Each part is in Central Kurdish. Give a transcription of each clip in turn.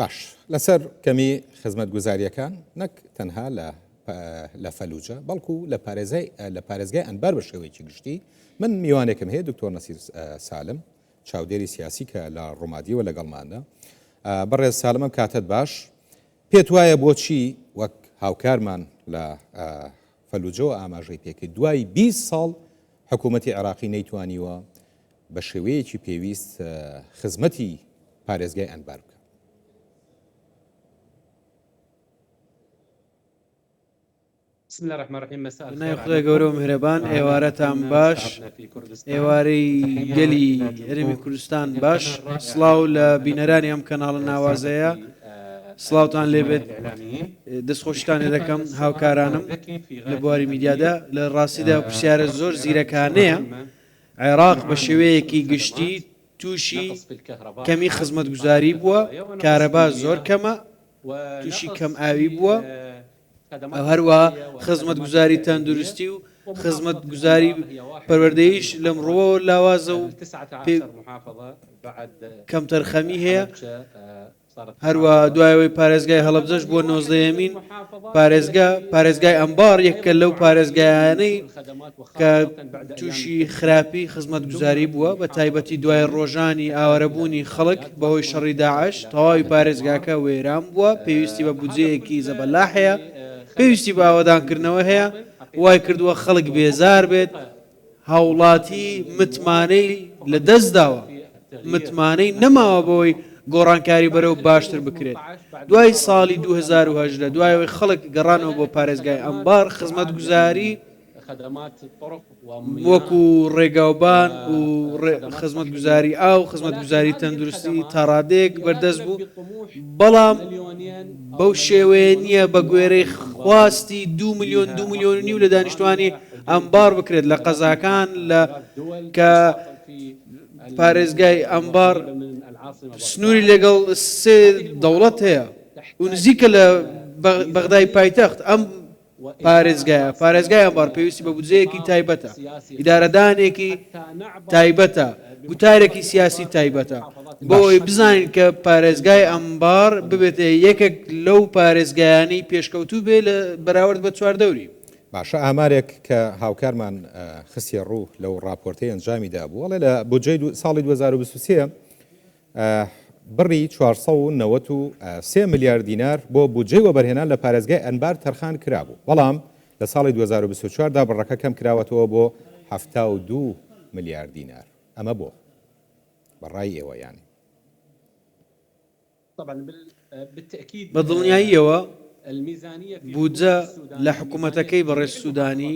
باش لەسەر کەمی خزمەتگوزاریەکان نەک تەنها لە فەلوجە بەڵکو لە پارێزگای ئەنبار بە شێوەیەکی گشتی من میوانێکم هەیە دکتۆر نەسیر سالم چاودێری سیاسی کە لە ڕۆمادیوە لەگەڵمانە بەڕێز سالمم کاتت باش پێت وایە بۆچی وەک هاوکارمان لە فەلوجەوە ئاماژەی پێکرد دوای 20 ساڵ حکوومەتی عێراقی نەیتوانیوە بە شێوەیەکی پێویست خزمەتی پارێزگای ئەنبار بکە. بسم الله الرحمن الرحيم. مساء الخير. خدای گەورە و میهرەبان ئێوارەتان باش، ئێوارەی گەلی هەرێمی کوردستان باش. سڵاو لە بینەرانی ئەم کەناڵە ناوازەیە، سڵاوتان لێبێت. دەستخۆشتانێ دەکەم هاوکارانم لە بواری میدیادا. لە ڕاستیدا پرسیارە زۆر زیرەکانەیە. عێراق بە شێوەیەکی گشتی تووشی کەمی خزمەتگوزاری بووە، کارەبا زۆر کەمە، تووشی کەم ئاوی بووە، هەروەها خزمەتگوزاری تەندروستی و خزمەتگوزاری پەروەردەییش لەمڕۆوە لاوازە و کەم تەرخەمی هەیە. هەروە دوایەوەی پارێزگای هەڵەبجەش بۆ 19یەمین پارێزگای ئەنبار یەکە لەو پارێزگایانەی کە تووشی خراپی خزمەتگوزاری بووە، بە تایبەتی دوای ڕۆژانی ئاوارەبوونی خەڵک بەهۆی شەڕی داعش تەواوی پارێزگاکە وێران بووە. پێویستی بە بودجەیەکی زەبەلاح هەیە، پێویستی بە ئاوادانکردنەوە هەیە، وای کردووە خەڵک بێزار بێت. هاوڵاتی متمانەی لە دەست داوە، متمانەی نەماوە بەوەی گۆڕانکاری بەرەو باشتر بکرێت. دوای ساڵی 2018 دوایەوەی خەڵک گەڕانەوە بۆ پارێزگای ئەنبار، خزمەتگوزاری وەکو ڕێگاوبان و خزمەتگوزاری ئاو، خزمەتگوزاری تەندروستی تا ڕادەیەک بەردەست بوو، بەڵام بەو شێوەیە نییە بە گوێرەی خواستی 2 ملیۆن 2.5 ملیۆن لە دانیشتوانی ئەنبار بکرێت. لە قەزاکان کە پارێزگای ئەنبار سنووری لەگەڵ 3 دەوڵەت هەیە و نزیکە لە بەغدای پایتەخت. ئەم پارێزگای ئەنبار پێویستی بە بودجەیەکی تایبەتە، ئیدارەدانێکی تایبەتە، گوتارێکی سیاسی تایبەتە، بۆی بزانین کە پارێزگای ئەنبار ببێتە یەکێک لەو پارێزگایانەی پێشکەوتوو بێ لە بەراورد بە چواردەوری. باشە ئامارێک کە هاوکارمان خستیە ڕوو لەو راپۆرتەی ئەنجامیدا بوو، وەڵێ لە بودجەی ساڵی 2023 بڕی 493 ملیارد دینار بۆ بودجەی وەبەرهێنان لە پارێزگای ئەنبار تەرخان کرابوو، بەڵام لە ساڵی 2024 دا بڕەکە کەم کراوەتەوە بۆ 72 ملیارد دینار. ئەمە بۆ بەڕای ئێوە یانی بە دڵنیاییەوە بودجە لە حکوومەتەکەی بەڕێز سوودانی،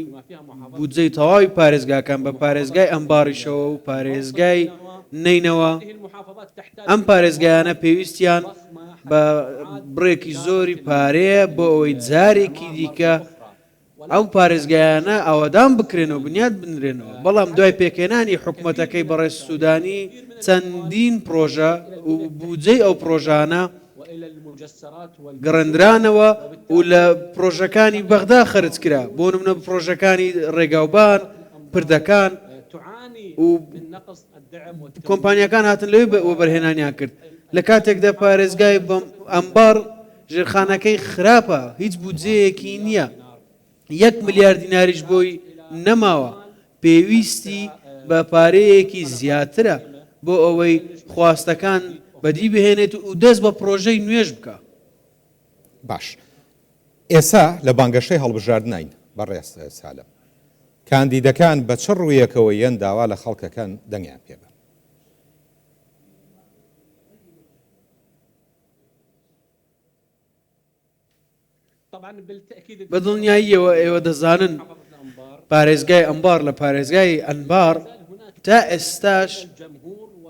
بودجەی تەواوی پارێزگاکان بە پارێزگای ئەنباریشەوە و پارێزگای نینەوە، ئەم پارێزگایانە پێویستیان بە بڕێکی زۆری پارەیە بۆ ئەوەی جارێکی دیکە ئەو پارێزگایانە ئاوادان بکرێنەوە، بنیاد بنرێنەوە. بەڵام دوای پێکێنانی حکوومەتەکەی بەڕێز سوودانی چەندین پرۆژە و بودجەی ئەو پرۆژانە گەڕاندرانەوە و لە پرۆژەکانی بەغدا خەرج کرا، بۆ نمونە پرۆژەکانی ڕێگاوبان، پردەکان و کۆمپانیەکان هاتن لەوێ وەبەرهێنانیان کرد. لە کاتێکدا پارێزگای ئەنبار ژێرخانەکەی خراپە، هیچ بودجەیەکی نییە، 1 ملیارد دیناریش بۆی نەماوە. پێویستی بە پارەیەکی زیاترە بۆ ئەوەی خواستەکان بەدی بهێنێت و دەست بە پرۆژەی نوێژ بکە. باش ئێستا لە بانگەشەی هەڵبژاردنین بەڕێز سالم، کاندیدەکان بە چ ڕوویەکەوە یەن داوا لە خەڵکەکان دەنگیان پێ بن؟ بە دڵنیاییەوە ئێوە دەزانن پارێزگای ئەنبار لە پارێزگای ئەنبار تا ئێستاش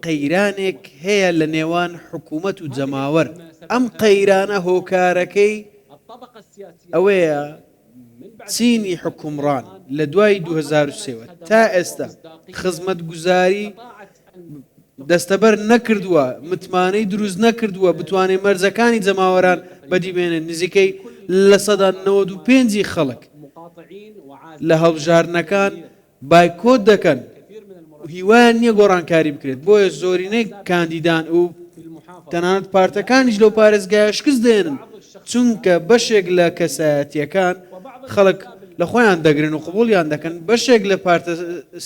قەیرانێک هەیە لە نێوان حکوومەت و جەماوەر. ئەم قەیرانە هۆکارەکەی ئەوەیە چینی حکومڕان لە دوای 2023 تا ئێستا خزمەتگوزاری دەستەبەر نەکردووە، متمانەی دروست نەکردووە بتوانێت مەرجەکانی جەماوەران بەدیبێنێت. نزیکەی لە 95 خەڵک لە هەڵبژاردنەکان بایکۆت دەکەن، هیوایان نییە گۆڕانکاری بکرێت. بۆیە زۆرینەی کاندیدان و تەنانەت پارتەکانیش لەو پارێزگایە شکست دێنن چونکە بەشێک لە کەسایەتیەکان خەڵک لە خۆیان دەگرن و قبوڵیان دەکەن بەشێک لە پارتە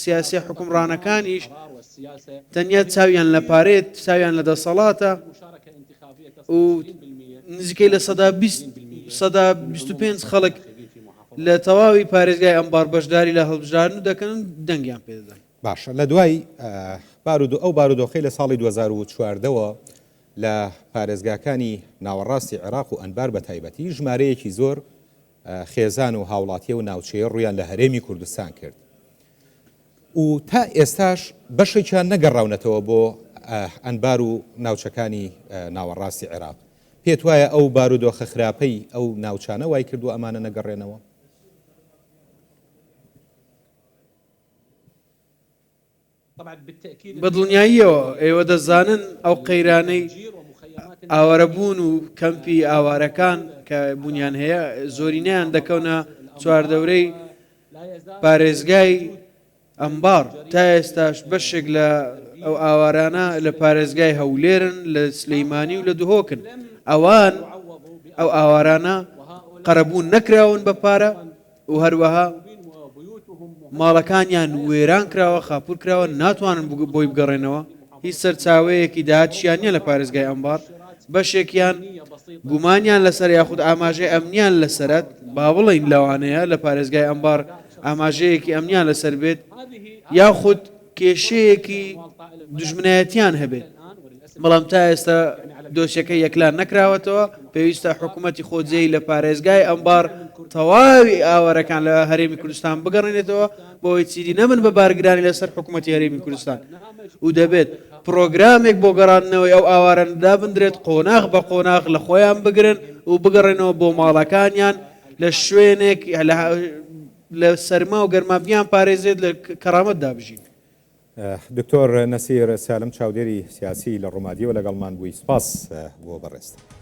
سیاسی حکومڕانەکانیش تەنیا چاویان لە پارێت چاویان لە دەسەڵاتە و نزیکەی لە سەدا 25 خەڵک لە تەواوی پارێزگای ئەمبار بەشداری لە هەڵبژاردن دەکەن دەنگیان پێدەدەن. باشە لە دوای ئەو بارودۆخەی لە ساڵی 2014ەوە لە پارێزگاکانی ناوەڕاستی عێراق و ئەنبار بە تایبەتی ژمارەیەکی زۆر خێزان و هاوڵاتیە و ناوچەیە ڕویان لە هەرێمی کوردستان کرد و تا ئێستاش بەشێکیان نەگەڕاونەتەوە بۆ ئەنبار و ناوچەکانی ناوەڕاستی عێراق. پێت وایە ئەو بارودۆخە خراپەی ئەو ناوچانە وای کردو ئەمانە نەگەڕێنەوە؟ بە دڵنیاییەوە ئێوە دەزانن ئەو قەیرانەی ئاوارەبوون و کەمپی ئاوارەکان کە بوونیان هەیە زۆرینیان دەکەونە چواردەورەی پارێزگای ئەمبار تا ئێستاش بەشێک لە ئەو ئاوارانە لە پارێزگای هەولێرن لە سلەیمانی و لە دهۆکن ئەوان ئەو ئاوارانە قەرەبوون نەکراون بە پارە و هەروەها ماڵەکانیان وێران کراوە خاپور کراوە ناتوانن بۆی بگەڕێنەوە هیچ سەرچاوەیەکی داهاتشیان نیە لە پارێزگای ئەمبار بەشێکیان گومانیان لەسەر یاخود ئاماژەی ئەمنیان لەسەرەت با بڵین لەوانەیە لە پارێزگای ئەمبار ئاماژەیەکی ئەمنیان لەسەر بێت یاخود کێشەیەکی دوژمنایەتیان هەبێت بەڵام تا ئێستا دۆسیەکە یەکلان نەکراوەتەوە پێویستە حکوومەتی خۆجێی لە پارێزگای ئەمبار تەواوی ئاوارەکان لە هەرێمی کوردستان بگەڕێنێتەوە بۆی چیدی نەبن بە بارگرانی لەسەر حکوومەتی هەرێمی کوردستان و دەبێت پرۆگرامێک بۆ گەڕاندنەوەی ئەو ئاوارەدا بندرێت قۆناغ بە قۆناغ لە خۆیان بگرن و بگەڕێنەوە بۆ ماڵەکانیان لە شوێنێک لە سەرما و گەرمابیان پارێزێت لە کەرامەت دابژین. دکتۆر نەسیر سالم چاودێری سیاسی لە ڕوومادیەوە لەگەڵمان بووی سپاس بۆ بەڕێست.